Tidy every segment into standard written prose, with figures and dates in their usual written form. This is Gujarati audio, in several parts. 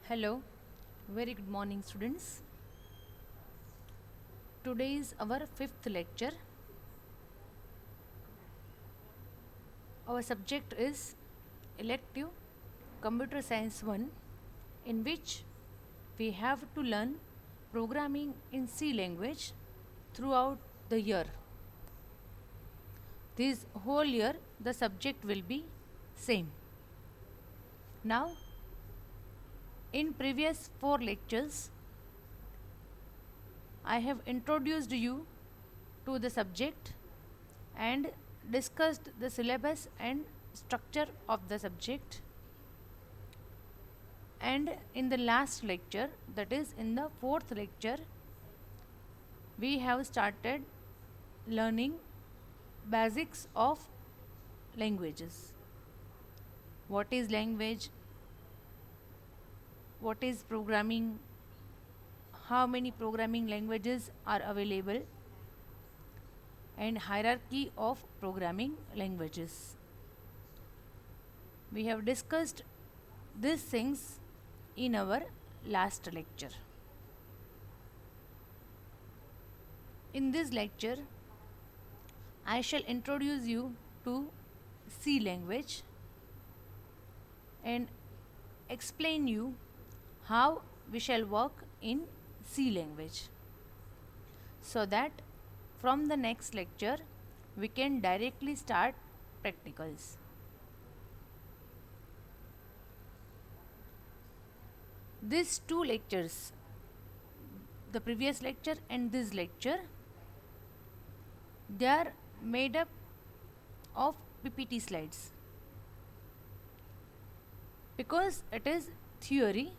Hello, very good morning, students. Today is our fifth lecture. Our subject is Elective Computer Science 1, in which we have to learn programming in C language throughout the year. This whole year, the subject will be same. Now, in previous 4 lectures, I have introduced you to the subject and discussed the syllabus and structure of the subject. And in the last lecture, that is in the fourth lecture, we have started learning basics of languages. What is language? What is programming? How many programming languages are available? And hierarchy of programming languages. We have discussed these things in our last lecture. In this lecture, I shall introduce you to C language and explain you how we shall work in C language, so that from the next lecture we can directly start practicals. These two lectures, the previous lecture and this lecture, they are made up of PPT slides. Because it is theory,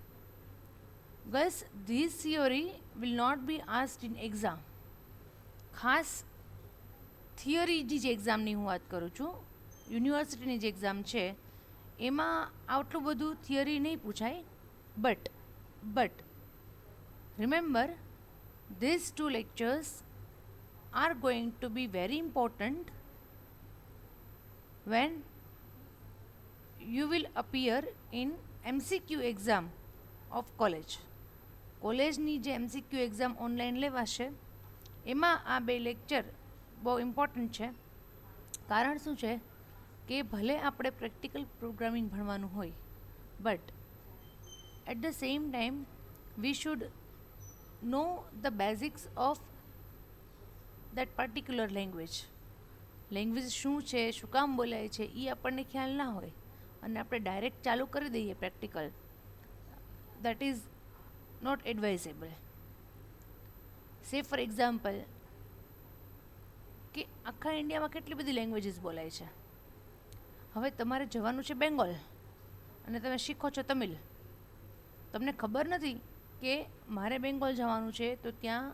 thus this theory will not be asked in exam. ખાસ થિયરી જે એક્ઝામની હું વાત કરું છું, યુનિવર્સિટીની જે એક્ઝામ છે એમાં આટલું બધું થિયરી નહીં પૂછાય. But remember, these two lectures are going to be very important when you will appear in MCQ exam of college. કોલેજની જે MCQ એક્ઝામ ઓનલાઈન લેવાશે એમાં આ બે લેક્ચર બહુ ઇમ્પોર્ટન્ટ છે. કારણ શું છે કે ભલે આપણે પ્રેક્ટિકલ પ્રોગ્રામિંગ ભણવાનું હોય, but at the same time we should know the basics of that particular language. Language શું છે, શું કામ બોલાય છે, એ આપણને ખ્યાલ ના હોય અને આપણે ડાયરેક્ટ ચાલુ કરી દઈએ practical, that is not advisable. Say for example કે આખા ઇન્ડિયામાં કેટલી બધી લેંગ્વેજીસ બોલાય છે. હવે તમારે જવાનું છે બેંગોલ અને તમે શીખો છો તમિલ. તમને ખબર નથી કે મારે બેંગોલ જવાનું છે તો ત્યાં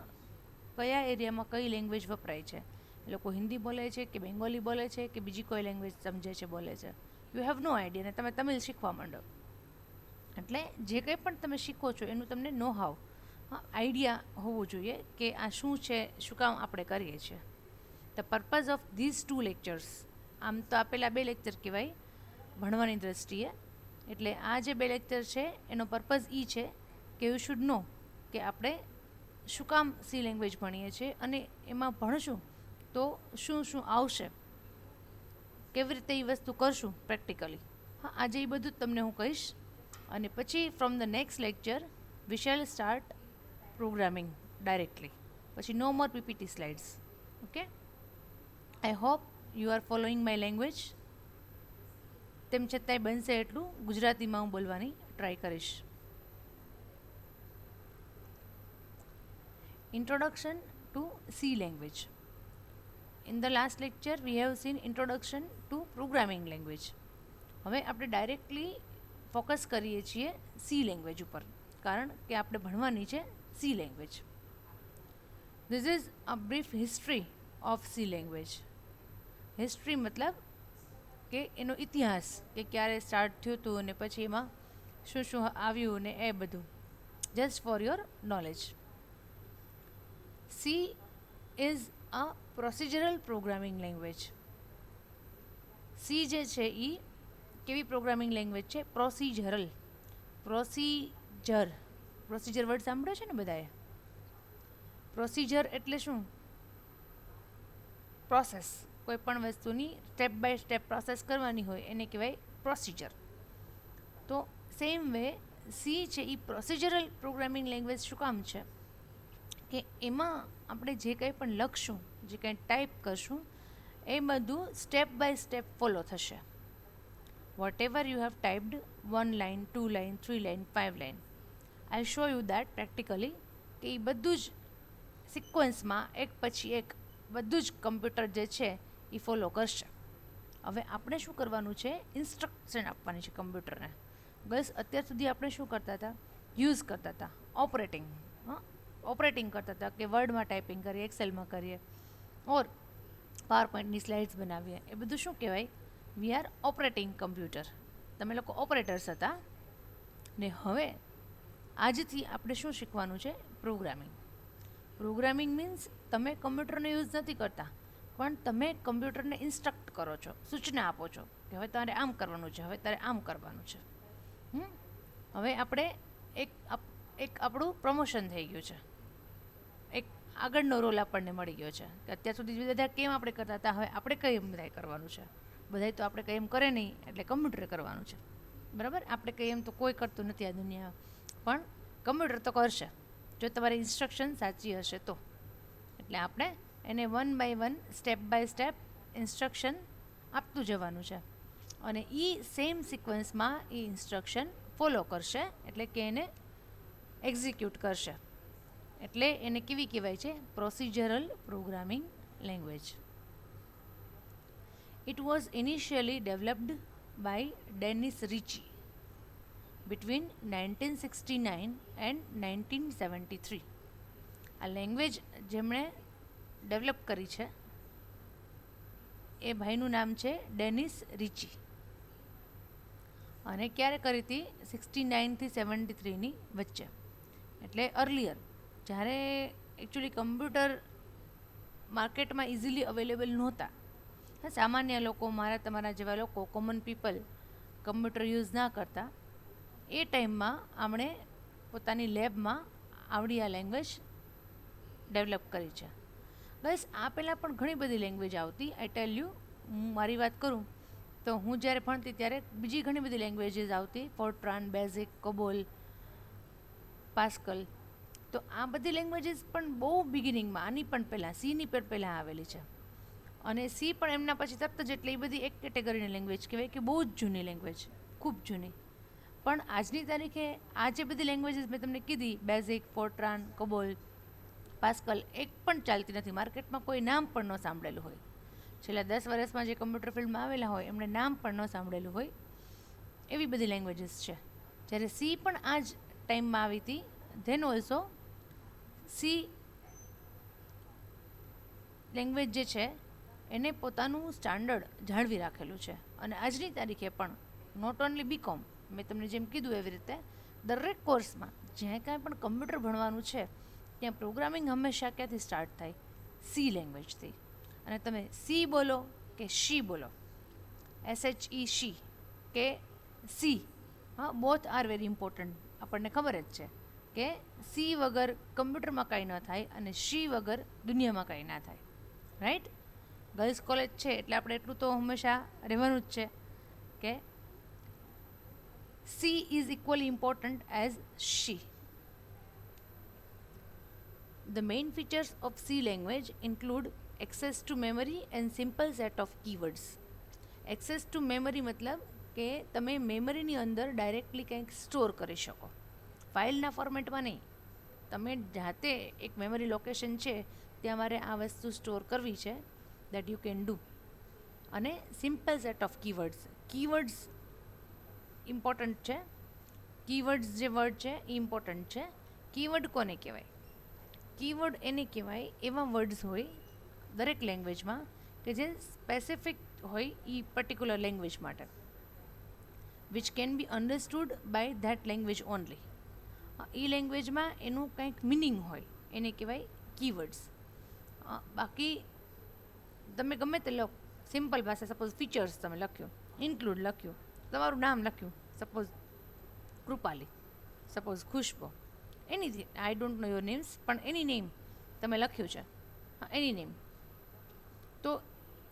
કયા એરિયામાં કઈ લેંગ્વેજ વપરાય છે. એ લોકો હિન્દી બોલે છે કે બેંગોલી બોલે છે કે બીજી કોઈ લેંગ્વેજ સમજે છે, બોલે છે. યુ હેવ નો આઈડિયા ને તમે તમિલ શીખવા માંડો. એટલે જે કંઈ પણ તમે શીખો છો એનું તમને નો હાવ, આઈડિયા હોવું જોઈએ કે આ શું છે, શું કામ આપણે કરીએ છીએ. The purpose of these two lectures, આમ તો આપેલા બે લેક્ચર કહેવાય ભણવાની દ્રષ્ટિએ, એટલે આ જે બે લેક્ચર છે એનો પર્પઝ એ છે કે યુ શુડ નો કે આપણે શું કામ સી લેંગ્વેજ ભણીએ છીએ અને એમાં ભણશું તો શું શું આવશે, કેવી રીતે એ વસ્તુ કરશું પ્રેક્ટિકલી. હા, આજે એ બધું જ તમને હું કહીશ. અને પછી from the next lecture we shall start programming directly. પછી no more PPT slides. Okay, I hope you are following my language. તેમ છતાંય બનશે એટલું ગુજરાતીમાં હું બોલવાની ટ્રાય કરીશ. Introduction to C language. In the last lecture we have seen introduction to programming language. હવે આપણે ડાયરેક્ટલી ફોકસ કરીએ છીએ સી લેંગ્વેજ ઉપર, કારણ કે આપણે ભણવાની છે C language. This is a brief history of C language. History મતલબ કે એનો ઇતિહાસ, કે ક્યારે સ્ટાર્ટ થયું હતું અને પછી એમાં શું શું આવ્યું ને એ બધું, just for your knowledge. She is a procedural programming language. C જે છે એ કેવી પ્રોગ્રામિંગ લેંગ્વેજ છે? પ્રોસિજરલ. પ્રોસિજર વર્ડ સાંભળ્યો છે ને બધાએ? પ્રોસિજર એટલે શું? પ્રોસેસ. કોઈ પણ વસ્તુની સ્ટેપ બાય સ્ટેપ પ્રોસેસ કરવાની હોય એને કહેવાય પ્રોસિજર. તો સેમ વે સી છે એ પ્રોસિજરલ પ્રોગ્રામિંગ લેંગ્વેજ શું કામ છે કે એમાં આપણે જે કંઈ પણ લખશું, જે કંઈ ટાઈપ કરશું એ બધું સ્ટેપ બાય સ્ટેપ ફોલો થશે. Whatever you have typed 1 line, 2 line, 3 line, 5 line, I show you that practically કે એ બધું જ સિક્વન્સમાં એક પછી એક બધું જ કમ્પ્યુટર જે છે એ ફોલો કરશે. હવે આપણે શું કરવાનું છે? ઇન્સ્ટ્રક્શન આપવાની છે કમ્પ્યુટરને. બસ અત્યાર સુધી આપણે શું કરતા હતા? યુઝ કરતા હતા ઓપરેટિંગ કરતા હતા કે વર્ડમાં ટાઈપિંગ કરીએ, એક્સેલમાં કરીએ, ઓર પાવર પોઈન્ટની સ્લાઇડ્સ બનાવીએ. એ બધું શું કહેવાય? We are operating computer. તમે લોકો ઓપરેટર્સ હતા. ને હવે આજથી આપણે શું શીખવાનું છે? પ્રોગ્રામિંગ. પ્રોગ્રામિંગ મીન્સ તમે કમ્પ્યુટરનો યુઝ નથી કરતા, પણ તમે કમ્પ્યુટરને ઇન્સ્ટ્રક્ટ કરો છો, સૂચના આપો છો કે હવે તારે આમ કરવાનું છે, હવે તારે આમ કરવાનું છે. હવે આપણે એક આપણું પ્રમોશન થઈ ગયું છે, એક આગળનો રોલ આપણને મળી ગયો છે કે અત્યાર સુધી બધા કેમ આપણે કરતા હતા, હવે આપણે કઈ બધાય કરવાનું છે. બધાય તો આપણે કંઈ એમ કરે નહીં એટલે કમ્પ્યુટરે કરવાનું છે, બરાબર? આપણે કંઈ એમ તો કોઈ કરતું નથી આ દુનિયા, પણ કમ્પ્યુટર તો કરશે જો તમારી ઇન્સ્ટ્રક્શન સાચી હશે તો. એટલે આપણે એને 1 by 1 step by step instruction આપતું જવાનું છે અને એ સેમ સિક્વન્સમાં એ ઇન્સ્ટ્રક્શન ફોલો કરશે, એટલે કે એને એક્ઝિક્યુટ કરશે. એટલે એને કેવી કહેવાય છે? Procedural programming language. It was initially developed by Dennis Ritchie between 1969 and 1973. આ લેંગ્વેજ જેમણે ડેવલપ કરી છે એ ભાઈનું નામ છે ડેનિસ રિચી. અને ક્યારે કરી હતી? 69થી 73ની વચ્ચે, એટલે અર્લિયર, જ્યારે એકચ્યુઅલી કમ્પ્યુટર માર્કેટમાં ઇઝીલી અવેલેબલ નહોતા. સામાન્ય લોકો, મારા તમારા જેવા લોકો, કોમન પીપલ કમ્પ્યુટર યુઝ ના કરતા. એ ટાઈમમાં આમણે પોતાની લેબમાં આવડી આ લેંગ્વેજ ડેવલપ કરી છે. બસ આ પહેલાં પણ ઘણી બધી લેંગ્વેજ આવતી. આઈ ટેલ યુ, હું મારી વાત કરું તો હું જ્યારે ભણતી ત્યારે બીજી ઘણી બધી લેંગ્વેજીસ આવતી, ફોર્ટ્રાન, બેઝિક, કોબોલ, પાસ્કલ. તો આ બધી લેંગ્વેજીસ પણ બહુ બિગિનિંગમાં, આની પણ પહેલાં, સીની પણ પહેલાં આવેલી છે. અને સી પણ એમના પછી તરત જ, એટલે એ બધી એક કેટેગરીની લેંગ્વેજ કહેવાય કે બહુ જ જૂની લેંગ્વેજ, ખૂબ જૂની. પણ આજની તારીખે આ જે બધી લેંગ્વેજીસ મેં તમને કીધી, બેઝિક, ફોર્ટ્રાન, કોબોલ, પાસ્કલ, એક પણ ચાલતી નથી. માર્કેટમાં કોઈ નામ પણ ન સાંભળેલું હોય. છેલ્લા 10 વર્ષમાં જે કમ્પ્યુટર ફિલ્ડમાં આવેલા હોય એમણે નામ પણ ન સાંભળેલું હોય, એવી બધી લેંગ્વેજીસ છે. જ્યારે સી પણ આ જ ટાઈમમાં આવી હતી. ધેન ઓલ્સો સી લેંગ્વેજ જે છે એને પોતાનું સ્ટાન્ડર્ડ જાળવી રાખેલું છે. અને આજની તારીખે પણ નોટ ઓનલી બીકોમ, મેં તમને જેમ કીધું એવી રીતે દરેક કોર્સમાં જ્યાં કાંઈ પણ કમ્પ્યુટર ભણવાનું છે ત્યાં પ્રોગ્રામિંગ હંમેશા ક્યાંથી સ્ટાર્ટ થાય? સી લેંગ્વેજથી. અને તમે સી બોલો કે શી બોલો, SHE શી કે C, both are very important. આપણને ખબર જ છે કે સી વગર કમ્પ્યુટરમાં કાંઈ ન થાય અને શી વગર દુનિયામાં કાંઈ ના થાય, રાઈટ? ગર્લ્સ કોલેજ છે એટલે આપણે એટલું તો હંમેશા રહેવાનું જ છે કે C is equally important as she. The main features of C language include access to memory and simple set of keywords. Access to memory મતલબ કે તમે મેમરીની અંદર ડાયરેક્ટલી કંઈક સ્ટોર કરી શકો, ફાઇલના ફોર્મેટમાં નહીં. તમે જાતે એક મેમરી લોકેશન છે ત્યાં મારે આ વસ્તુ સ્ટોર કરવી છે, દેટ યુ કેન ડૂ. અને simple set of keywords. Keywords important છે. કીવર્ડ્સ જે વર્ડ છે એ ઇમ્પોર્ટન્ટ છે. કીવર્ડ કોને કહેવાય? કીવર્ડ એને કહેવાય એવા વર્ડ્સ હોય દરેક લેંગ્વેજમાં કે જે સ્પેસિફિક હોય એ પર્ટિક્યુલર લેંગ્વેજ માટે, which can be understood by that language only. એ લેંગ્વેજમાં એનું કંઈક મિનિંગ હોય, એને કહેવાય કીવર્ડ્સ. બાકી તમે ગમે તે લો, સિમ્પલ ભાષા, સપોઝ ફીચર્સ તમે લખ્યું, ઇન્ક્લુડ લખ્યું, તમારું નામ લખ્યું, suppose Krupali, suppose Khushbu, anything, I don't know your names, પણ એની નેમ તમે લખ્યું છે, હા એની નેમ, તો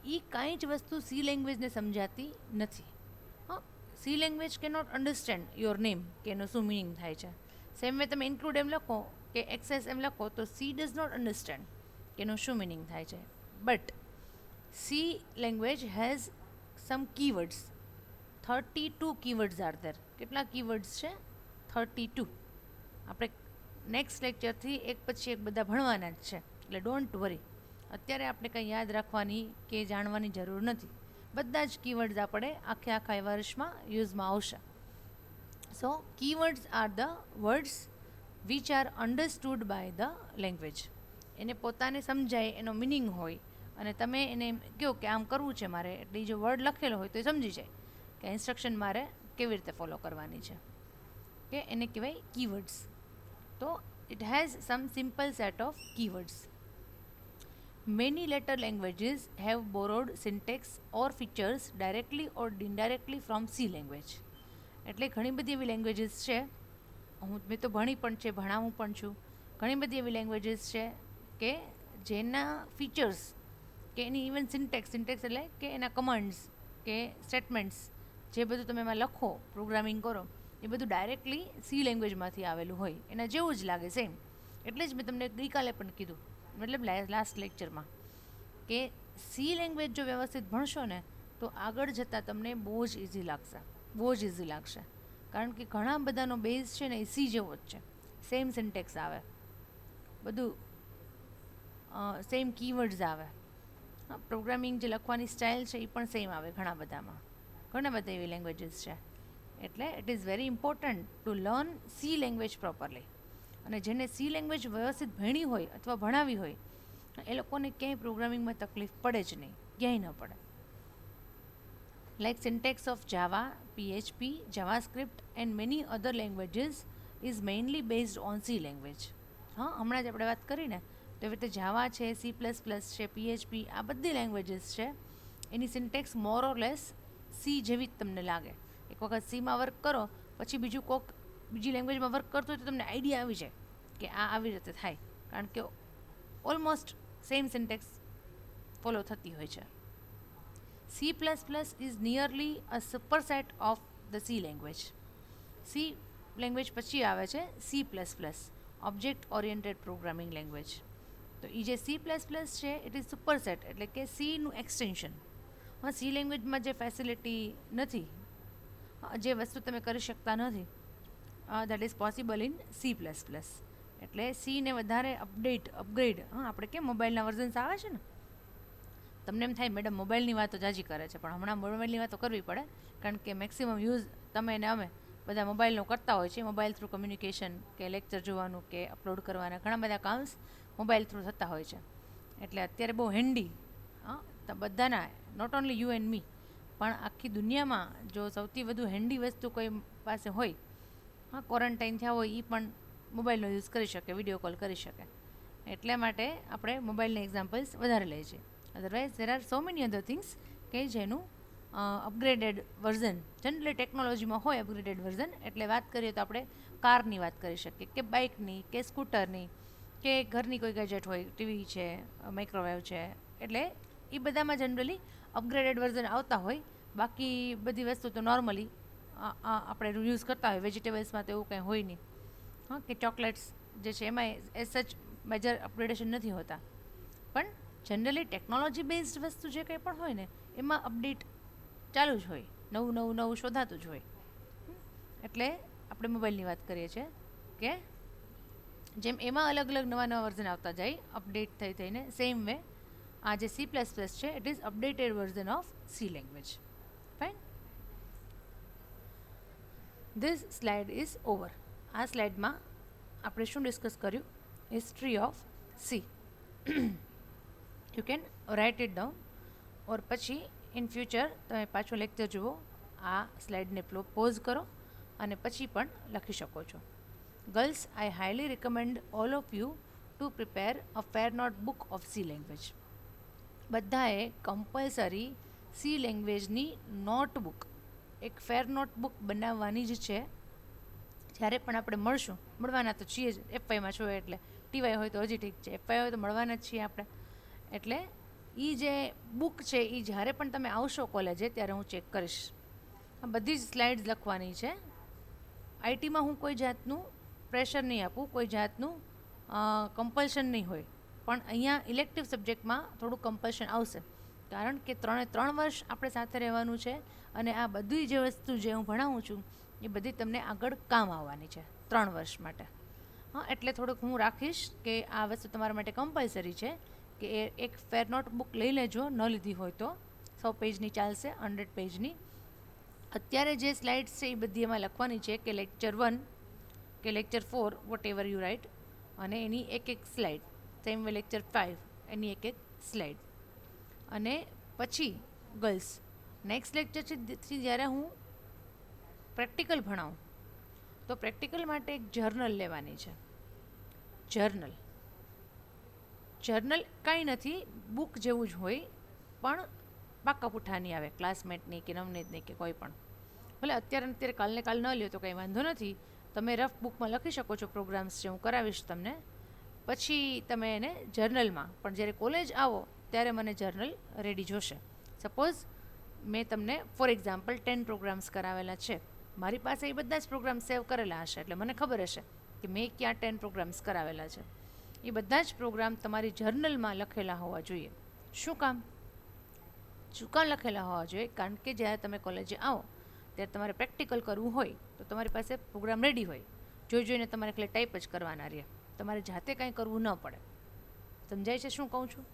એ કાંઈ જ વસ્તુ સી લેંગ્વેજને સમજાતી નથી. હા, સી લેંગ્વેજ કે નોટ અન્ડરસ્ટેન્ડ યોર નેમ કે એનો શું મિનિંગ થાય છે. સેમ વે તમે ઇન્ક્લુડ એમ લખો કે એક્સેસ એમ લખો તો સી ડઝ નોટ અન્ડરસ્ટેન્ડ કે એનું શું મિનિંગ થાય છે. But C language has some keywords, 32 keywords are there. કેટલા કીવર્ડ્સ છે? 32. આપણે નેક્સ્ટ લેક્ચરથી એક પછી એક બધા ભણવાના જ છે, એટલે ડોન્ટ વરી. અત્યારે આપણે કંઈ યાદ રાખવાની કે જાણવાની જરૂર નથી. બધા જ કીવર્ડ્સ આપણે આખા વર્ષમાં યુઝમાં આવશે. So keywords are the words which are understood by the language. એને પોતાને સમજાય, એનો મિનિંગ હોય, અને તમે એને કહો કે આમ કરવું છે મારે, એટલે જો વર્ડ લખેલો હોય તો એ સમજી જાય કે ઇન્સ્ટ્રક્શન મારે કેવી રીતે ફોલો કરવાની છે, કે એને કહેવાય કીવર્ડ્સ. તો it has some simple set of keywords. Many later languages have borrowed syntax or features directly or indirectly from C language. એટલે ઘણી બધી એવી લેંગ્વેજીસ છે, મેં તો ભણી પણ છે, ભણાવું પણ છું. ઘણી બધી એવી લેંગ્વેજીસ છે કે જેના ફીચર્સ કે એની ઇવન સિન્ટેક્સ એટલે કે એના કમાન્ડ્સ કે સ્ટેટમેન્ટ્સ જે બધું તમે એમાં લખો, પ્રોગ્રામિંગ કરો, એ બધું ડાયરેક્ટલી સી લેંગ્વેજમાંથી આવેલું હોય, એના જેવું જ લાગે સેમ. એટલે જ મેં તમને ગઈકાલે પણ કીધું, મતલબ લાસ્ટ લેક્ચરમાં, કે સી લેંગ્વેજ જો વ્યવસ્થિત ભણશો ને તો આગળ જતાં તમને બહુ જ ઇઝી લાગશે. કારણ કે ઘણા બધાનો બેઝ છે ને એ સી જેવો જ છે. સેમ સિન્ટેક્સ આવે, બધું સેમ કીવર્ડ્સ આવે, પ્રોગ્રામિંગ જે લખવાની સ્ટાઇલ છે એ પણ સેમ આવે ઘણા બધા એવી લેંગ્વેજીસ છે. એટલે it is very important to learn C language properly. અને જેને સી લેંગ્વેજ વ્યવસ્થિત ભણી હોય અથવા ભણાવી હોય એ લોકોને ક્યાંય પ્રોગ્રામિંગમાં તકલીફ પડે જ નહીં, ક્યાંય ન પડે. Like syntax of Java, PHP, JavaScript and many other languages is mainly based on C language. હા, હમણાં જ આપણે વાત કરીને તો એવી રીતે જાવા છે, C++ છે, PHP, આ બધી લેંગ્વેજીસ છે, એની સિન્ટેક્સ મોર ઓર લેસ સી જેવી જ તમને લાગે. એક વખત સીમાં વર્ક કરો પછી બીજી લેંગ્વેજમાં વર્ક કરતો હોય તો તમને આઈડિયા આવી જાય કે આ આવી રીતે થાય, કારણ કે ઓલમોસ્ટ સેમ સિન્ટેક્સ ફોલો થતી હોય છે. C++ is nearly a superset of the sea language. C language પછી આવે છે C++, object oriented programming language. તો એ જે C++ છે ઇટ ઇઝ સુપરસેટ, એટલે કે સીનું એક્સટેન્શન. હા, સી લેંગ્વેજમાં જે ફેસિલિટી નથી, જે વસ્તુ તમે કરી શકતા નથી, that is possible in C++. એટલે સીને વધારે અપગ્રેડ, આપણે કેમ મોબાઈલના વર્ઝન્સ આવે છે ને, તમને એમ થાય મેડમ મોબાઈલની વાતો જાજી કરે છે, પણ હમણાં મોબાઈલની વાતો કરવી પડે, કારણ કે મેક્સિમમ યુઝ તમે ને અમે બધા મોબાઈલનો કરતા હોય છે. મોબાઈલ થ્રુ કમ્યુનિકેશન કે લેક્ચર જોવાનું કે અપલોડ કરવાના ઘણા બધા કામ્સ મોબાઈલ થ્રુ થતા હોય છે. એટલે અત્યારે બહુ હેન્ડી, તો બધાના, નોટ ઓન્લી યુ એન્ડ મી, પણ આખી દુનિયામાં જો સૌથી વધુ હેન્ડી વસ્તુ કોઈ પાસે હોય, ક્વોરન્ટાઇન થયા હોય એ પણ મોબાઈલનો યુઝ કરી શકે, વિડીયો કોલ કરી શકે. એટલા માટે આપણે મોબાઈલના એક્ઝામ્પલ્સ વધારે લઈએ છીએ. Otherwise there are so many other things કે જેનું અપગ્રેડેડ વર્ઝન જનરલી ટેકનોલોજીમાં હોય. અપગ્રેડેડ વર્ઝન એટલે વાત કરીએ તો આપણે કારની વાત કરી શકીએ, કે બાઇકની, કે સ્કૂટરની, કે ઘરની કોઈ ગેજેટ હોય, ટીવી છે, માઇક્રોવેવ છે, એટલે એ બધામાં જનરલી અપગ્રેડેડ વર્ઝન આવતા હોય. બાકી બધી વસ્તુ તો નોર્મલી આપણે યુઝ કરતા હોય. વેજીટેબલ્સમાં તો એવું કંઈ હોય નહીં, કે ચોકલેટ્સ જે છે એમાં એ સચ મેજર અપગ્રેડેશન નથી હોતા. પણ જનરલી ટેકનોલોજી બેઝડ વસ્તુ જે કંઈ પણ હોય ને એમાં અપડેટ ચાલુ જ હોય, નવું શોધાતું જ હોય. એટલે આપણે મોબાઈલની વાત કરીએ છીએ કે જેમ એમાં અલગ નવા વર્ઝન આવતા જાય અપડેટ થઈને, સેમ વે આ જે C++ છે it is updated version of C language. Fine, this slide is over. આ સ્લાઇડમાં આપણે શું ડિસ્કસ કર્યું? History of C. You can write it down, or પછી ઇન ફ્યુચર તમે પાછો લેક્ચર જુઓ, આ સ્લાઇડને પોઝ કરો અને પછી પણ લખી શકો છો. Girls, I highly recommend all of you to prepare a fair notebook of C language. બધાએ કમ્પલસરી સી લેંગ્વેજની નોટબુક, એક ફેર નોટબુક બનાવવાની જ છે. જ્યારે પણ આપણે મળવાના તો છીએ જ, એફવાયમાં છો એટલે. ટીવાય હોય તો હજી ઠીક છે, એફવાય હોય તો મળવાના જ છીએ આપણે. એટલે એ જે બુક છે એ જ્યારે પણ તમે આવશો કોલેજે ત્યારે હું ચેક કરીશ. આ બધી જ સ્લાઇડ્સ લખવાની છે. આઈટીમાં હું કોઈ જાતનું પ્રેશર નહીં આપું, કોઈ જાતનું કમ્પલ્શન નહીં હોય, પણ અહીંયા ઇલેક્ટિવ સબ્જેક્ટમાં થોડું કમ્પલ્શન આવશે, કારણ કે 3 વર્ષ આપણે સાથે રહેવાનું છે અને આ બધી જે વસ્તુ જે હું ભણાવું છું એ બધી તમને આગળ કામ આવવાની છે 3 વર્ષ માટે. હા, એટલે થોડુંક હું રાખીશ કે આ વસ્તુ તમારા માટે કમ્પલસરી છે કે એક ફેર નોટ બુક લઈ લેજો, ન લીધી હોય તો. 100 પેજની ચાલશે, 100 પેજની. અત્યારે જે સ્લાઇડ્સ છે એ બધી એમાં લખવાની છે કે લેક્ચર 1 કે lecture 4 whatever you write, અને એની એક સ્લાઇડ. સેમ વે લેક્ચર 5 એની એક સ્લાઇડ. અને પછી ગર્લ્સ નેક્સ્ટ લેક્ચરથી જ્યારે હું પ્રેક્ટિકલ ભણાવું તો પ્રેક્ટિકલ માટે એક જર્નલ લેવાની છે. જર્નલ કાંઈ નથી, બુક જેવું જ હોય, પણ પાકા પુઠાની આવે, ક્લાસમેટની કે નવનીતની કે કોઈ પણ. ભલે અત્યારે કાલને કાલ ન લ્યો તો કંઈ વાંધો નથી, તમે રફ બુકમાં લખી શકો છો પ્રોગ્રામ્સ જે હું કરાવીશ તમને. પછી તમે એને જર્નલમાં, પણ જ્યારે કોલેજ આવો ત્યારે મને જર્નલ રેડી જોશે. સપોઝ મેં તમને ફોર એક્ઝામ્પલ 10 પ્રોગ્રામ્સ કરાવેલા છે, મારી પાસે એ બધા જ પ્રોગ્રામ સેવ કરેલા હશે, એટલે મને ખબર હશે કે મેં ક્યાં 10 પ્રોગ્રામ્સ કરાવેલા છે. એ બધા જ પ્રોગ્રામ તમારી જર્નલમાં લખેલા હોવા જોઈએ. શું કામ લખેલા હોવા જોઈએ? કારણ કે જ્યારે તમે કોલેજે આવો ત્યારે તમારે પ્રેક્ટિકલ કરવું હોય તો તમારી પાસે પ્રોગ્રામ રેડી હોય, જોઈને તમારે ખાલી ટાઈપ જ કરવાના રહે, તમારે જાતે કાંઈ કરવું ન પડે. સમજાય છે શું કહું છું?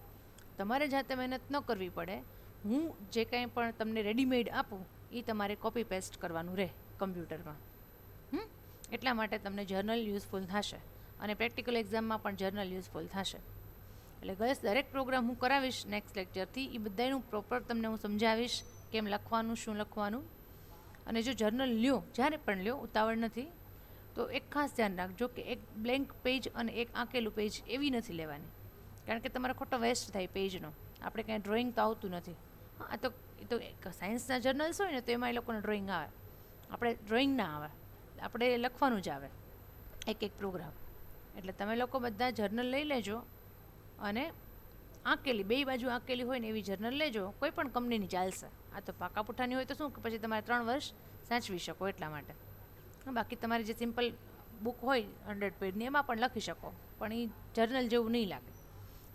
તમારે જાતે મહેનત ન કરવી પડે. હું જે કાંઈ પણ તમને રેડીમેડ આપું એ તમારે કોપી પેસ્ટ કરવાનું રહે કમ્પ્યુટરમાં. એટલા માટે તમને જર્નલ યુઝફુલ થશે, અને પ્રેક્ટિકલ એક્ઝામમાં પણ જર્નલ યુઝફુલ થશે. એટલે ગર્લ્સ દરેક પ્રોગ્રામ હું કરાવીશ નેક્સ્ટ લેક્ચરથી, એ બધાનું પ્રોપર તમને હું સમજાવીશ કેમ લખવાનું, શું લખવાનું. અને જો જર્નલ લ્યો, જ્યારે પણ લ્યો, ઉતાવળ નથી, તો એક ખાસ ધ્યાન રાખજો કે એક બ્લેન્ક પેજ અને એક આંકેલું પેજ એવી નથી લેવાની, કારણ કે તમારે ખોટો વેસ્ટ થાય પેજનો. આપણે કાંઈ ડ્રોઈંગ તો આવતું નથી. હા, એ તો સાયન્સના જર્નલ્સ હોય ને તો એમાં એ લોકોને ડ્રોઈંગ આવે, આપણે ડ્રોઈંગ ના આવે, આપણે લખવાનું જ આવે એક પ્રોગ્રામ. એટલે તમે લોકો બધા જર્નલ લઈ લેજો, અને આંકેલી, બે બાજુ આંકેલી હોય ને એવી જર્નલ લેજો, કોઈ પણ કંપનીની ચાલશે. આ તો પાકા પુઠાની હોય તો શું કે પછી તમારે 3 વર્ષ સાચવી શકો એટલા માટે. બાકી તમારી જે સિમ્પલ બુક હોય 100 પેજની એમાં પણ લખી શકો, પણ એ જર્નલ જેવું નહીં લાગે.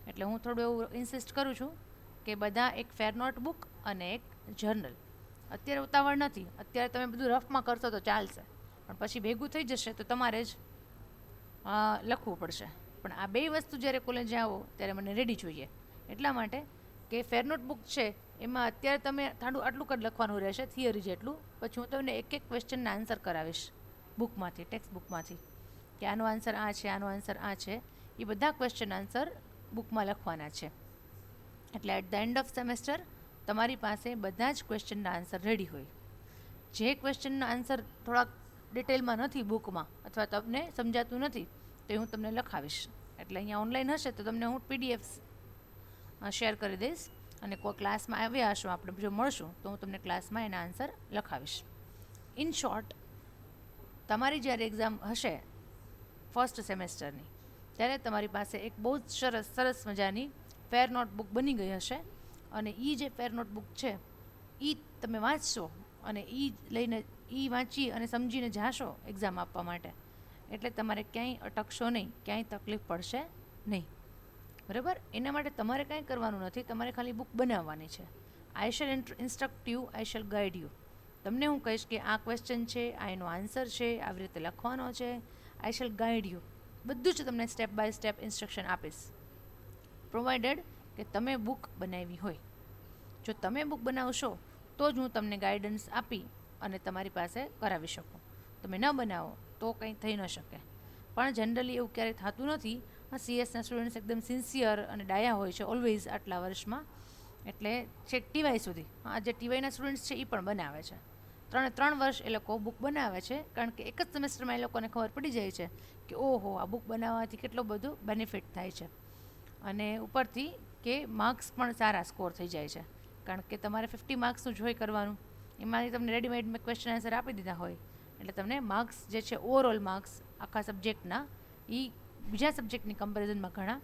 એટલે હું થોડું એવું ઇન્સિસ્ટ કરું છું કે બધા એક ફેર નોટ બુક અને એક જર્નલ. અત્યારે ઉતાવળ નથી, અત્યારે તમે બધું રફમાં કરશો તો ચાલશે, પણ પછી ભેગું થઈ જશે તો તમારે જ લખવું પડશે. પણ આ બે વસ્તુ જ્યારે કોલેજે આવો ત્યારે મને રેડી જોઈએ, એટલા માટે કે ફેર નોટ બુક છે એમાં અત્યારે તમે આટલું જ લખવાનું રહેશે, થિયરી જેટલું. પછી હું તમને એક ક્વેશ્ચનના આન્સર કરાવીશ બુકમાંથી, ટેક્સ્ટ બુકમાંથી, કે આનો આન્સર આ છે, આનો આન્સર આ છે. એ બધા ક્વેશ્ચન આન્સર બુકમાં લખવાના છે. એટલે at the end of semester તમારી પાસે બધા જ ક્વેશ્ચનના આન્સર રેડી હોય. જે ક્વેશ્ચનના આન્સર થોડાક ડિટેલમાં નથી બુકમાં, અથવા તમને સમજાતું નથી, તો હું તમને લખાવીશ. એટલે અહીંયા ઓનલાઈન હશે તો તમને હું પીડીએફ શેર કરી દઈશ, અને કોઈ ક્લાસમાં આવ્યા હશો, આપણે જો મળશું તો હું તમને ક્લાસમાં એના આન્સર લખાવીશ. ઇન શોર્ટ, તમારી જ્યારે એક્ઝામ હશે ફર્સ્ટ સેમેસ્ટરની, ત્યારે તમારી પાસે એક બહુ જ સરસ મજાની ફેર નોટબુક બની ગઈ હશે, અને એ જે ફેર નોટબુક છે એ તમે વાંચશો, અને એ વાંચી અને સમજીને જાશો એક્ઝામ આપવા માટે, એટલે તમારે ક્યાંય અટકશો નહીં, ક્યાંય તકલીફ પડશે નહીં. બરાબર? એના માટે તમારે કાંઈ કરવાનું નથી, તમારે ખાલી બુક બનાવવાની છે. આઈ shell instruct you, I shell guide you. તમને હું કહીશ કે આ ક્વેશ્ચન છે, આ એનો આન્સર છે, આવી રીતે લખવાનો છે. આઈ શેલ ગાઈડ યુ. બધું જ તમને સ્ટેપ બાય સ્ટેપ ઇન્સ્ટ્રક્શન આપીશ, પ્રોવાઇડેડ કે તમે બુક બનાવી હોય. જો તમે બુક બનાવશો તો જ હું તમને ગાઈડન્સ આપી અને તમારી પાસે કરાવી શકું. તમે ન બનાવો તો કંઈ થઈ ન શકે. પણ જનરલી એવું ક્યારેય થતું નથી. સીએસના સ્ટુડન્ટ્સ એકદમ સિન્સિયર અને ડાયા હોય છે ઓલવેઝ આટલા વર્ષમાં, એટલે છેક ટીવાય સુધી. જે ટીવાયના સ્ટુડન્ટ્સ છે એ પણ બનાવે છે. 3 વર્ષ એ લોકો બુક બનાવે છે, કારણ કે એક જ સેમેસ્ટરમાં એ લોકોને ખબર પડી જાય છે કે ઓહો, આ બુક બનાવવાથી કેટલો બધું બેનિફિટ થાય છે. અને ઉપરથી કે માર્ક્સ પણ સારા સ્કોર થઈ જાય છે, કારણ કે તમારે 50 માર્ક્સનું જોઈ કરવાનું, એમાંથી તમને રેડીમેડ મેં ક્વેશ્ચન આન્સર આપી દીધા હોય, એટલે તમને માર્ક્સ જે છે ઓવરઓલ માર્ક્સ આખા સબ્જેક્ટના એ બીજા સબ્જેક્ટની કમ્પેરિઝનમાં ઘણા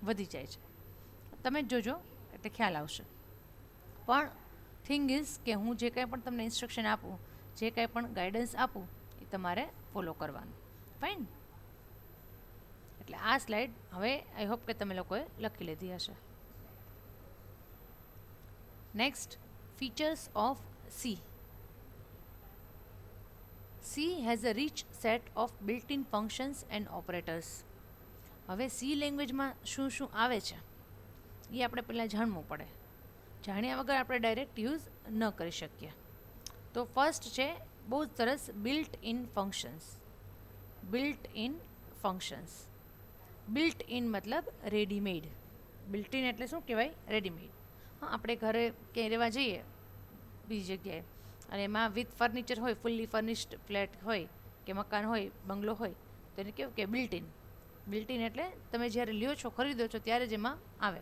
વધી જાય છે. તમે જ જોજો એટલે ખ્યાલ આવશે. પણ થિંગ ઇઝ કે હું જે કંઈ પણ તમને ઇન્સ્ટ્રક્શન આપું, જે કંઈ પણ ગાઈડન્સ આપું એ તમારે ફોલો કરવાનું. ફાઇન. એટલે આ સ્લાઇડ હવે આઈ હોપ કે તમે લોકોએ લખી લીધી હશે. Next, features of C. C has a rich set of built in functions and operators. હવે સી લેંગ્વેજમાં શું શું આવે છે એ આપણે પહેલાં જાણવું પડે. જાણ્યા વગર આપણે ડાયરેક્ટ યુઝ ન કરી શકીએ. તો ફર્સ્ટ છે બહુ સરસ built in functions. Built in functions. Built in મતલબ રેડીમેડ. બિલ્ટ ઇન એટલે શું કહેવાય? રેડીમેડ. હા, આપણે ઘરે ક્યાંય રહેવા જઈએ બીજી જગ્યાએ અને એમાં વિથ ફર્નિચર હોય, ફૂલ્લી ફર્નિશ્ડ ફ્લેટ હોય કે મકાન હોય, બંગલો હોય, તો એને કેવું કે બિલ્ટ ઇન. બિલ્ટ ઇન એટલે તમે જ્યારે લ્યો છો, ખરીદો છો ત્યારે જ એમાં આવે.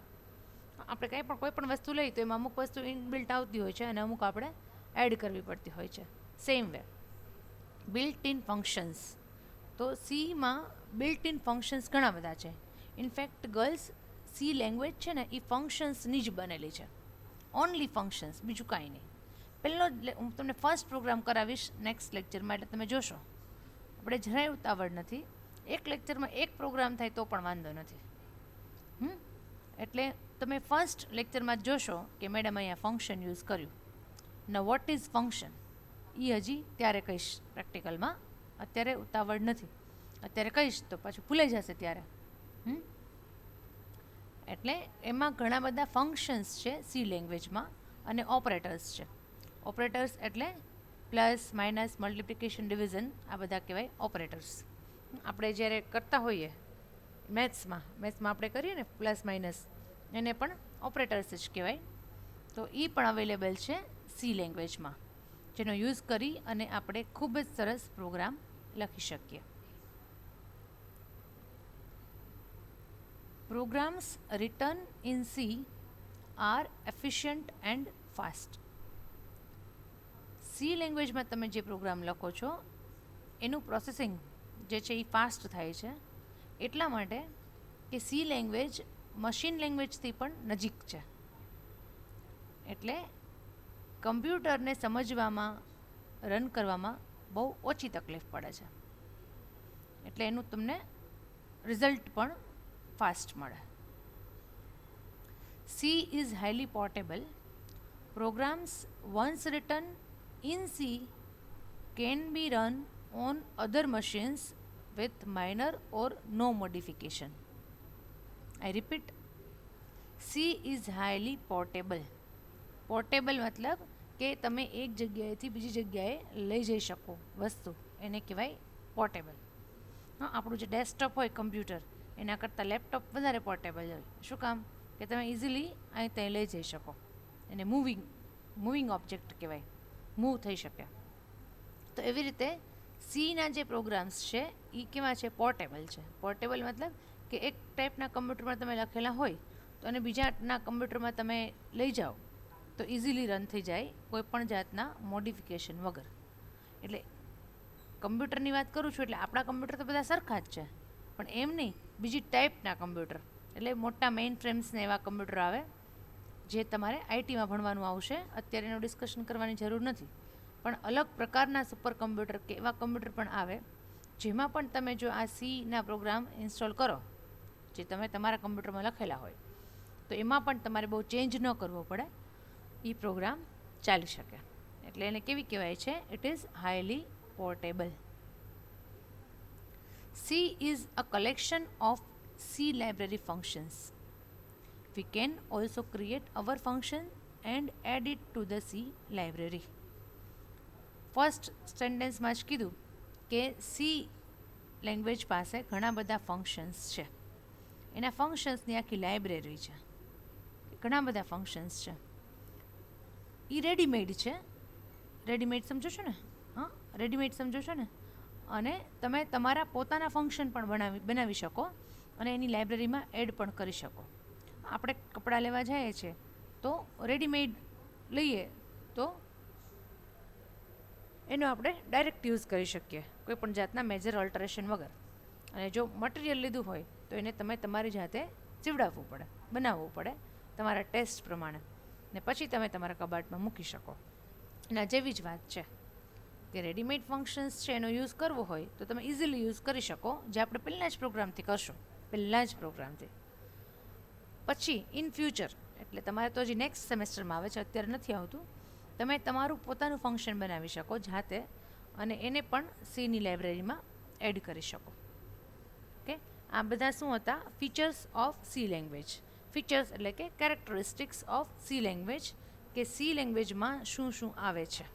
આપણે કંઈ પણ કોઈ પણ વસ્તુ લઈ તો એમાં અમુક વસ્તુ ઇનબિલ્ટ આવતી હોય છે અને અમુક આપણે એડ કરવી પડતી હોય છે. Same way built in functions. તો સીમાં બિલ્ટ ઇન ફંક્શન્સ ઘણા બધા છે. ઇનફેક્ટ ગર્લ્સ, સી લેંગ્વેજ છે ને એ ફંક્શન્સની જ બનેલી છે. ઓનલી ફંક્શન્સ, બીજું કાંઈ નહીં. પહેલો હું તમને ફર્સ્ટ પ્રોગ્રામ કરાવીશ નેક્સ્ટ લેક્ચરમાં, એટલે તમે જોશો. આપણે જરાય ઉતાવળ નથી. એક લેક્ચરમાં એક પ્રોગ્રામ થાય તો પણ વાંધો નથી. એટલે તમે ફર્સ્ટ લેક્ચરમાં જોશો કે મેડમ અહીંયા ફંક્શન યુઝ કર્યું. ન વોટ ઇઝ ફંક્શન એ હજી ત્યારે કહીશ પ્રેક્ટિકલમાં. અત્યારે ઉતાવળ નથી. અત્યારે કહીશ તો પાછું ભૂલાઈ જશે ત્યારે. એટલે એમાં ઘણા બધા ફંક્શન્સ છે સી લેંગ્વેજમાં અને ઓપરેટર્સ છે. ઓપરેટર્સ એટલે પ્લસ, માઇનસ, મલ્ટિપ્લિકેશન, ડિવિઝન, આ બધા કહેવાય ઓપરેટર્સ. આપણે જ્યારે કરતા હોઈએ મેથ્સમાં આપણે કરીએ ને પ્લસ માઇનસ, એને પણ ઓપરેટર્સ જ કહેવાય. તો એ પણ અવેલેબલ છે સી લેંગ્વેજમાં, જેનો યુઝ કરી અને આપણે ખૂબ જ સરસ પ્રોગ્રામ લખી શકીએ. Programs written in C are efficient and fast. C લેંગ્વેજમાં તમે જે પ્રોગ્રામ લખો છો એનું પ્રોસેસિંગ જે છે એ ફાસ્ટ થાય છે. એટલા માટે કે સી લેંગ્વેજ મશીન લેંગ્વેજથી પણ નજીક છે. એટલે કમ્પ્યુટરને સમજવામાં, રન કરવામાં બહુ ઓછી તકલીફ પડે છે. એટલે એનું તમને રિઝલ્ટ પણ ફાસ્ટ મળે. C is highly portable. Programs once written in C can be run on other machines with minor or no modification. I repeat, C is highly portable. Portable મતલબ કે તમે એક જગ્યાએથી બીજી જગ્યાએ લઈ જઈ શકો વસ્તુ, એને કહેવાય પોર્ટેબલ. હા, આપણું જે ડેસ્કટોપ હોય કમ્પ્યુટર, એના કરતાં લેપટોપ વધારે પોર્ટેબલ હોય. શું કામ? કે તમે ઇઝીલી અહીં ત્યાં લઈ જઈ શકો. એને મૂવિંગ ઓબ્જેક્ટ કહેવાય, મૂવ થઈ શકે. તો એવી રીતે સીના જે પ્રોગ્રામ્સ છે એ કેવા છે? પોર્ટેબલ છે. પોર્ટેબલ મતલબ કે એક ટાઈપના કમ્પ્યુટરમાં તમે લખેલા હોય તો અને બીજાના કમ્પ્યુટરમાં તમે લઈ જાઓ તો ઇઝીલી રન થઈ જાય કોઈ પણ જાતના મોડિફિકેશન વગર. એટલે કમ્પ્યુટરની વાત કરું છું એટલે આપણા કમ્પ્યુટર તો બધા સરખા જ છે, પણ એમ નહીં, બીજી ટાઈપના કમ્પ્યુટર. એટલે મોટા મેઇન ફ્રેમ્સને એવા કમ્પ્યુટર આવે જે તમારે આઈટીમાં ભણવાનું આવશે. અત્યારે એનું ડિસ્કશન કરવાની જરૂર નથી. પણ અલગ પ્રકારના સુપર કમ્પ્યુટર કે એવા કમ્પ્યુટર પણ આવે જેમાં પણ તમે જો આ સીના પ્રોગ્રામ ઇન્સ્ટોલ કરો જે તમે તમારા કમ્પ્યુટરમાં લખેલા હોય તો એમાં પણ તમારે બહુ ચેન્જ ન કરવો પડે, એ પ્રોગ્રામ ચાલી શકે. એટલે એને કેવી કહેવાય છે? It is highly portable. She is a collection of C library functions. We can also create our function and add it to the C library. First સેન્ટેન્સમાં જ કીધું કે સી લેંગ્વેજ પાસે ઘણા બધા ફંક્શન્સ છે. એના ફંક્શન્સની આખી લાઇબ્રેરી છે. ઘણા બધા ફંક્શન્સ છે. એ રેડીમેડ છે. રેડીમેડ સમજો છો ને? હા, રેડીમેડ સમજો છો ને? અને તમે તમારા પોતાના ફંક્શન પણ બનાવી શકો અને એની લાઇબ્રેરીમાં એડ પણ કરી શકો. આપણે કપડાં લેવા જઈએ છીએ તો રેડીમેડ લઈએ તો એનો આપણે ડાયરેક્ટ યુઝ કરી શકીએ કોઈ પણ જાતના મેજર ઓલ્ટરેશન વગર. અને જો મટીરિયલ લીધું હોય તો એને તમે તમારી જાતે ચીવડાવવું પડે, બનાવવું પડે તમારા ટેસ્ટ પ્રમાણે, ને પછી તમે તમારા કબાટમાં મૂકી શકો. એના જેવી જ વાત છે કે રેડીમેડ ફંક્શન્સ છે એનો યુઝ કરવો હોય તો તમે ઇઝીલી યુઝ કરી શકો, જે આપણે પહેલાં જ પ્રોગ્રામથી કરશો, પહેલાં જ પ્રોગ્રામથી. પછી ઇન ફ્યુચર, એટલે તમારે તો હજી નેક્સ્ટ સેમેસ્ટરમાં આવે છે, અત્યારે નથી આવતું, તમે તમારું પોતાનું ફંક્શન બનાવી શકો જાતે, અને એને પણ સીની લાઇબ્રેરીમાં એડ કરી શકો. ઓકે, આ બધા શું હતા? Features of C language. Features એટલે કે કેરેક્ટરિસ્ટિક્સ ઓફ સી લેંગ્વેજ, કે સી લેંગ્વેજમાં શું શું આવે છે.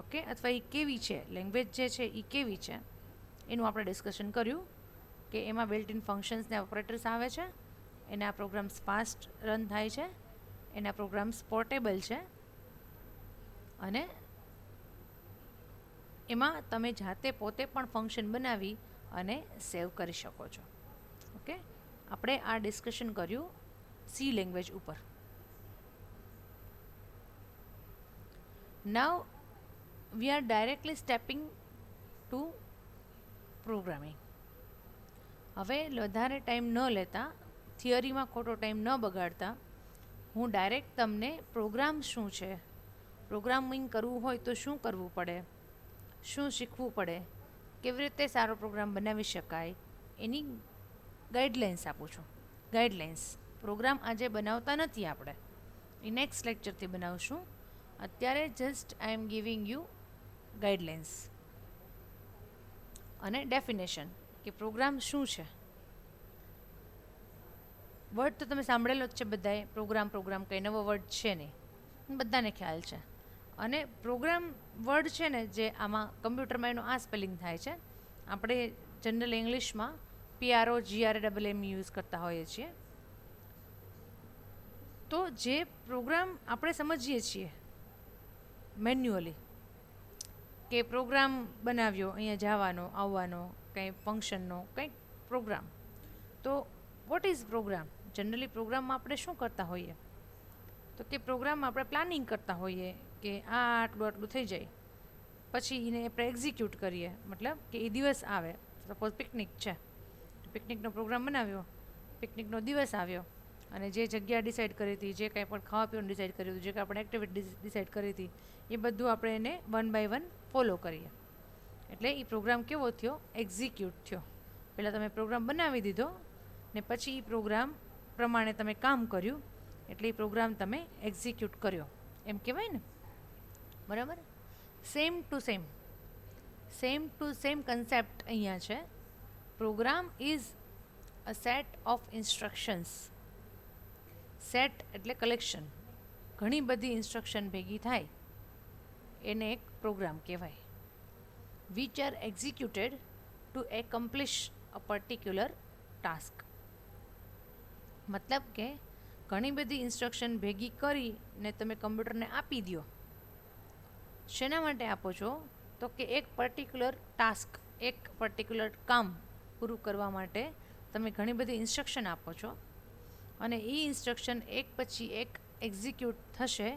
ઓકે, અથવા એ કેવી છે લેંગ્વેજ જે છે એ કેવી છે એનું આપણે ડિસ્કશન કર્યું, કે એમાં બિલ્ટ ઇન ફંક્શન્સ ને ઓપરેટર્સ આવે છે, એના પ્રોગ્રામ્સ ફાસ્ટ રન થાય છે, એના પ્રોગ્રામ્સ પોર્ટેબલ છે, અને એમાં તમે જાતે પોતે પણ ફંક્શન બનાવી અને સેવ કરી શકો છો. ઓકે, આપણે આ ડિસ્કશન કર્યું સી લેંગ્વેજ ઉપર. Now we are directly stepping to programming. હવે વધારે ટાઈમ ન લેતા, થિયરીમાં ખોટો ટાઈમ ન બગાડતા, હું ડાયરેક્ટ તમને પ્રોગ્રામ શું છે, પ્રોગ્રામિંગ કરવું હોય તો શું કરવું પડે, શું શીખવું પડે, કેવી રીતે સારો પ્રોગ્રામ બનાવી શકાય, એની ગાઈડલાઇન્સ આપું છું. ગાઈડલાઇન્સ. પ્રોગ્રામ આજે બનાવતા નથી આપણે, એ નેક્સ્ટ લેક્ચરથી બનાવશું. અત્યારે just I am giving you guidelines અને ડેફિનેશન, કે પ્રોગ્રામ શું છે. વર્ડ તો તમે સાંભળેલો જ છે બધાએ, પ્રોગ્રામ પ્રોગ્રામ કંઈ નવો વર્ડ છે નહીં, બધાને ખ્યાલ છે. અને પ્રોગ્રામ વર્ડ છે ને, જે આમાં કમ્પ્યુટરમાં એનું આ સ્પેલિંગ થાય છે, આપણે જનરલ ઇંગ્લિશમાં PROGRAM યુઝ કરતા હોઈએ છીએ. તો જે પ્રોગ્રામ આપણે સમજીએ છીએ મેન્યુઅલી, કે પ્રોગ્રામ બનાવ્યો અહીંયા જવાનો આવવાનો, કંઈ ફંક્શનનો કંઈક પ્રોગ્રામ, તો વોટ ઇઝ પ્રોગ્રામ? જનરલી પ્રોગ્રામમાં આપણે શું કરતા હોઈએ? તો કે પ્રોગ્રામમાં આપણે પ્લાનિંગ કરતા હોઈએ કે આ આટલું આટલું થઈ જાય, પછી એને આપણે એક્ઝિક્યુટ કરીએ. મતલબ કે એ દિવસ આવે, સપોઝ પિકનિક છે, પિકનિકનો પ્રોગ્રામ બનાવ્યો, પિકનિકનો દિવસ આવ્યો, અને જે જગ્યા ડિસાઇડ કરી હતી, જે કાંઈ પણ ખાવા પીવાનું ડિસાઇડ કર્યું હતું, જે કાંઈ આપણે એક્ટિવિટી ડિસાઇડ કરી હતી, એ બધું આપણે એને વન બાય વન ફોલો કરીએ. એટલે એ પ્રોગ્રામ કેવો થયો? એક્ઝિક્યુટ થયો. પહેલાં તમે પ્રોગ્રામ બનાવી દીધો, ને પછી એ પ્રોગ્રામ પ્રમાણે તમે કામ કર્યું, એટલે એ પ્રોગ્રામ તમે એક્ઝિક્યુટ કર્યો, એમ કહેવાય ને. બરાબર? સેમ ટુ સેમ કન્સેપ્ટ અહીંયા છે. Program is a set of instructions. Set એટલે કલેક્શન, ઘણી બધી ઇન્સ્ટ્રક્શન ભેગી થાય એને એક પ્રોગ્રામ કહેવાય. Which are executed to accomplish a particular task. મતલબ કે ઘણી બધી ઇન્સ્ટ્રક્શન ભેગી કરીને તમે કમ્પ્યુટરને આપી દો. શેના માટે આપો છો? તો કે એક પર્ટિક્યુલર ટાસ્ક, એક પર્ટિક્યુલર કામ પૂરું કરવા માટે તમે ઘણી બધી ઇન્સ્ટ્રક્શન આપો છો, અને એ ઇન્સ્ટ્રક્શન એક પછી એક એક્ઝિક્યુટ થશે,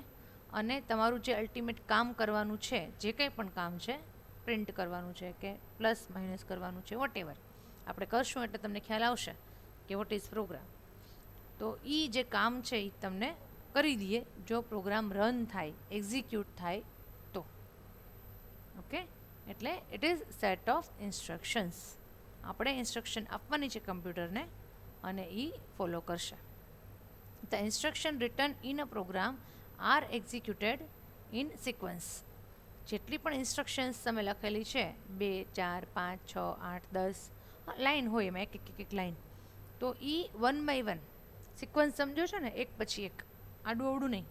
અને તમારું જે અલ્ટિમેટ કામ કરવાનું છે, જે કંઈ પણ કામ છે, પ્રિન્ટ કરવાનું છે કે પ્લસ માઇનસ કરવાનું છે, વોટેવર આપણે કરશું એટલે તમને ખ્યાલ આવશે કે વોટ ઇઝ પ્રોગ્રામ. તો એ જે કામ છે એ તમને કરી દઈએ જો પ્રોગ્રામ રન થાય, એક્ઝિક્યુટ થાય તો. ઓકે, એટલે it is set of instructions. આપણે ઇન્સ્ટ્રક્શન આપવાની છે કમ્પ્યુટરને, અને એ ફોલો કરશે. The instruction written in a program are executed in sequence. જેટલી પણ ઇન્સ્ટ્રક્શન્સ તમે લખેલી છે, 2, 4, 5, 6, 8, 10 લાઇન હોય એમાં, એક લાઇન, તો એ વન બાય વન સિક્વન્સ સમજો છો ને, એક પછી એક, આડું અવડું નહીં,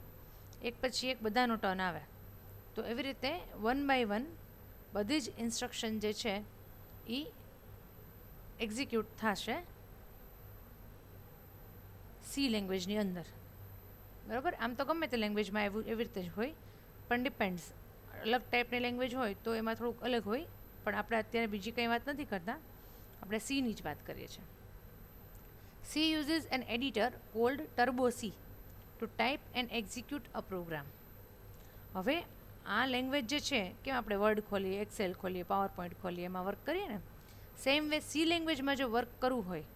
એક પછી એક બધાનો ટર્ન આવે. તો એવી રીતે વન બાય વન બધી જ ઇન્સ્ટ્રક્શન જે છે એ એક્ઝિક્યુટ થશે સી લેંગ્વેજની અંદર. બરાબર? આમ તો ગમે તે લેંગ્વેજમાં એવી રીતે જ હોય, પણ ડિપેન્ડ્સ. અલગ ટાઈપની લેંગ્વેજ હોય તો એમાં થોડુંક અલગ હોય, પણ આપણે અત્યારે બીજી કંઈ વાત નથી કરતા, આપણે સીની જ વાત કરીએ છીએ. C uses an editor called Turbo C to type and execute a program. હવે આ લેંગ્વેજ જે છે કે આપણે વર્ડ ખોલીએ, એક્સેલ ખોલીએ, પાવર પોઈન્ટ ખોલીએ, એમાં વર્ક કરીએ ને, સેમ વે સી લેંગ્વેજમાં જો વર્ક કરવું હોય,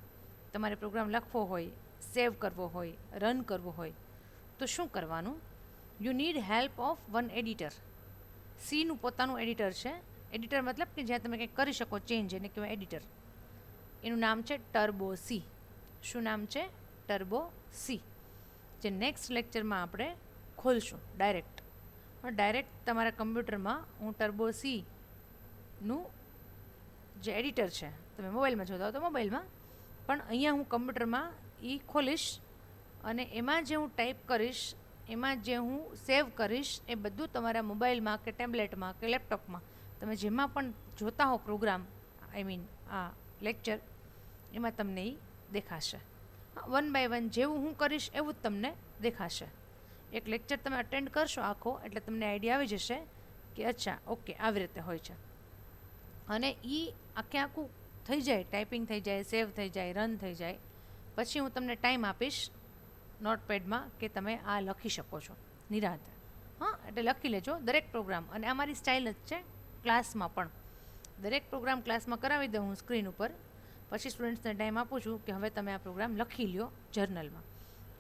તમારે પ્રોગ્રામ લખવો હોય, સેવ કરવો હોય, રન કરવો હોય, તો શું કરવાનું? You need help of one editor. સીનું પોતાનું એડિટર છે. એડિટર મતલબ કે જ્યાં તમે કંઈક કરી શકો ચેન્જ, એને કહેવાય એડિટર. એનું નામ છે ટર્બો સી. શું નામ છે? Turbo C. જે નેક્સ્ટ લેક્ચરમાં આપણે ખોલશું ડાયરેક્ટ તમારા કમ્પ્યુટરમાં હું ટર્બો સીનું જે એડિટર છે, તમે મોબાઈલમાં જોતા હો તો મોબાઈલમાં, પણ અહીંયા હું કમ્પ્યુટરમાં એ ખોલીશ અને એમાં જે હું ટાઈપ કરીશ, એમાં જે હું સેવ કરીશ, એ બધું તમારા મોબાઈલમાં કે ટેબ્લેટમાં કે લેપટોપમાં તમે જેમાં પણ જોતા હો પ્રોગ્રામ, આઈ મીન આ લેક્ચર, એમાં તમને એ દેખાશે. વન બાય વન જેવું હું કરીશ એવું જ તમને દેખાશે. એક લેક્ચર તમે અટેન્ડ કરશો આખો, એટલે તમને આઈડિયા આવી જશે કે અચ્છા ઓકે આવી રીતે હોય છે. અને એ આખું થઈ જાય, ટાઈપિંગ થઈ જાય, સેવ થઈ જાય, રન થઈ જાય, પછી હું તમને ટાઈમ આપીશ નોટપેડમાં કે તમે આ લખી શકો છો નિરાંતે. હા, એટલે લખી લેજો દરેક પ્રોગ્રામ. અને અમારી સ્ટાઇલ જ છે ક્લાસમાં પણ. દરેક પ્રોગ્રામ ક્લાસમાં કરાવી દઉં હું સ્ક્રીન ઉપર, પછી સ્ટુડન્ટ્સને ટાઈમ આપું છું કે હવે તમે આ પ્રોગ્રામ લખી લ્યો જર્નલમાં.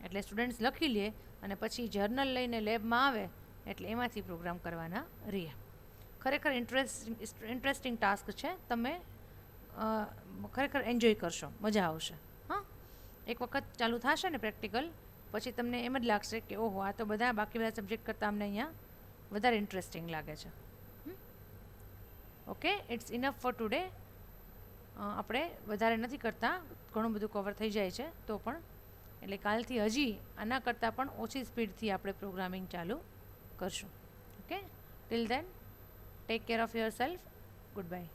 એટલે સ્ટુડન્ટ્સ લખી લે અને પછી જર્નલ લઈને લેબમાં આવે એટલે એમાંથી પ્રોગ્રામ કરવાના રહીએ. ખરેખર ઇન્ટરેસ્ટિંગ ટાસ્ક છે. તમે ખરેખર એન્જોય કરશો, મજા આવશે. હા, એક વખત ચાલુ થશે ને પ્રેક્ટિકલ, પછી તમને એમ જ લાગશે કે ઓહો, આ તો બાકી બધા સબ્જેક્ટ કરતાં અમને અહીંયા વધારે ઇન્ટરેસ્ટિંગ લાગે છે. Okay, it's enough for today. આપણે વધારે નથી કરતા, ઘણું બધું કવર થઈ જાય છે તો પણ. એટલે કાલથી હજી આના કરતાં પણ ઓછી સ્પીડથી આપણે પ્રોગ્રામિંગ ચાલુ કરશું. Okay, till then take care of your self. Good bye.